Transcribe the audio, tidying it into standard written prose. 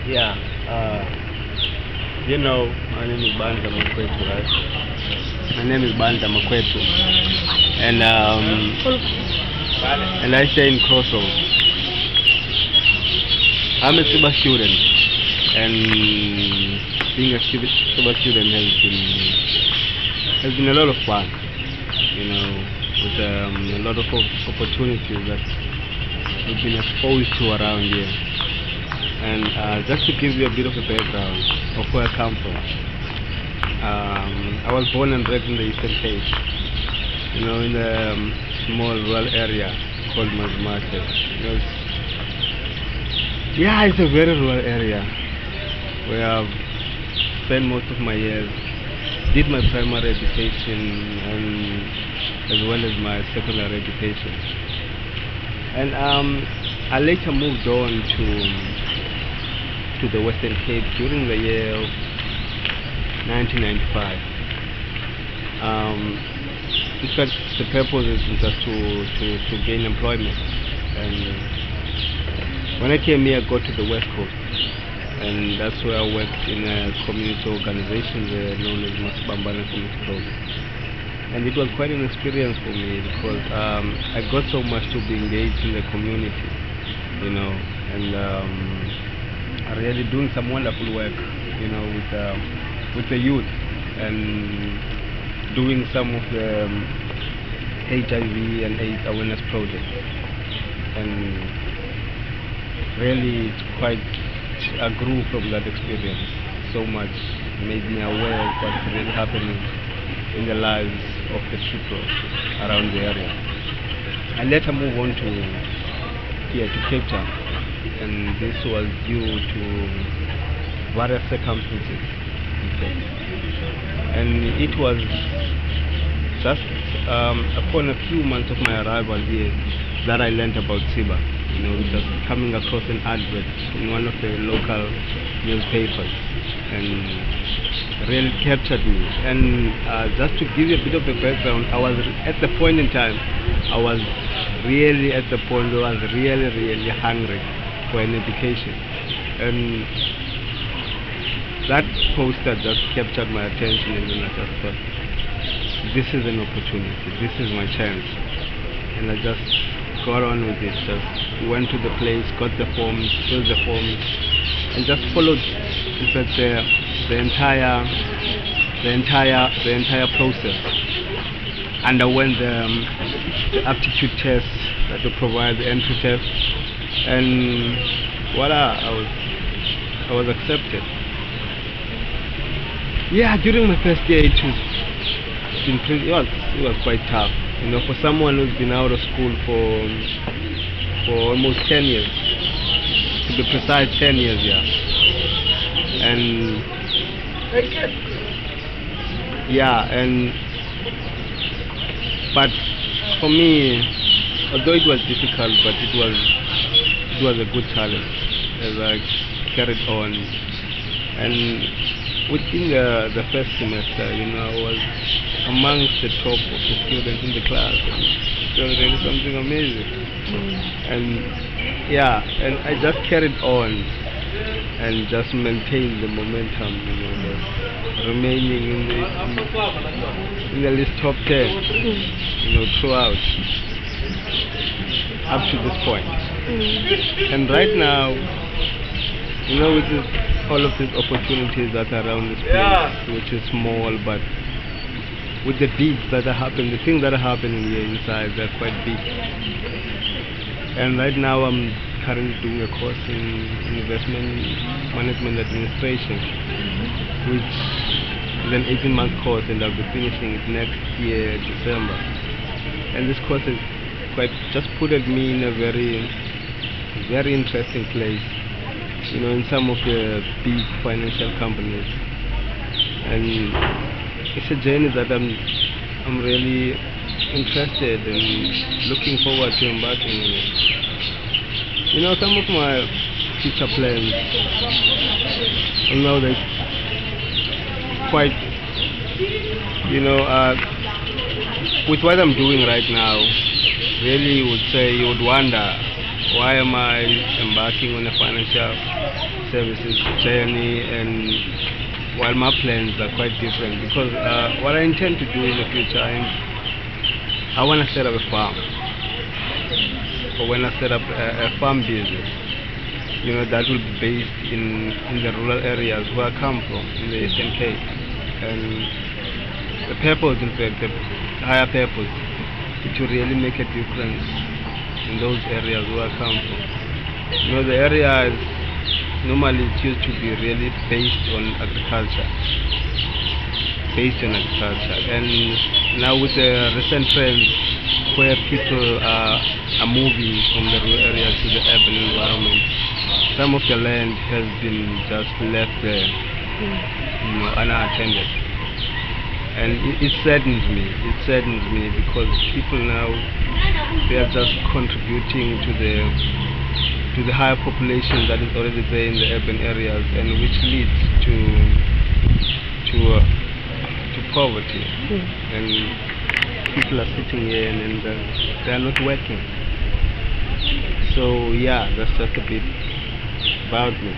Yeah, my name is Banda Makwetu, right? My name is Banda Makwetu, and I stay in Crossroads. I'm a SIBA student, and being a SIBA student has been a lot of fun, with a lot of opportunities that we've been exposed to around here. And just to give you a bit of a background of where I come from, I was born and raised in the Eastern Cape, in a small rural area called Mazimate. It's a very rural area where I've spent most of my years, did my primary education and as well as my secondary education. And I later moved on to the Western Cape during the year of 1995. In fact, the purpose is just to gain employment. And when I came here, I got to the West Coast, and that's where I worked in a community organization there known as Masibambana Community Program. And it was quite an experience for me because I got so much to be engaged in the community, and really doing some wonderful work, with the youth, and doing some of the HIV and AIDS awareness projects. And really, it's quite, I grew from that experience. So much made me aware of what's really happening in the lives of the people around the area. I later moved on to Cape Town, and this was due to various circumstances. And it was just upon a few months of my arrival here that I learned about SIBA. Just coming across an advert in one of the local newspapers, and really captured me. And just to give you a bit of a background, I was at the point in time, I was really at the point where I was really, really hungry for an education. And that poster just captured my attention, and then I just thought, this is an opportunity, this is my chance. And I just got on with it, just went to the place, got the forms, filled the forms, and just followed the entire process. Underwent the aptitude test that they provide, the entry test, and voila, I was accepted. Yeah, during my first year it was quite tough. For someone who's been out of school for almost 10 years, to be precise, 10 years, yeah. And but for me, although it was difficult, but it was a good challenge as I carried on. And within the first semester, I was amongst the top of the students in the class. It was really something amazing. And I just carried on and just maintained the momentum, remaining in the list top 10, throughout up to this point. And right now, with all of these opportunities that are around this place, which is small, but with the deeds that are happening, the things that are happening here inside, they're quite big. And right now I'm currently doing a course in investment management administration, which is an 18-month course, and I'll be finishing it next year, December. And this course is just put me in a very, very interesting place, in some of the big financial companies. And it's a journey that I'm really interested and looking forward to embarking on it. Some of my future plans, they're quite, with what I'm doing right now, really you would wonder, why am I embarking on a financial services journey, and while my plans are quite different, because what I intend to do in the future, I want to set up a farm, or when I set up a farm business, that will be based in the rural areas where I come from, in the Eastern Cape. And the purpose, in fact, the higher purpose, it will really make a difference in those areas where I come from. The area is normally it used to be really based on agriculture, and now with the recent trends where people are moving from the rural areas to the urban environment, some of the land has been just left there, unattended, and it saddens me. It saddens me because people now, they are just contributing to the higher population that is already there in the urban areas, and which leads to poverty. And people are sitting here and they are not working. So yeah, that's just a bit about me.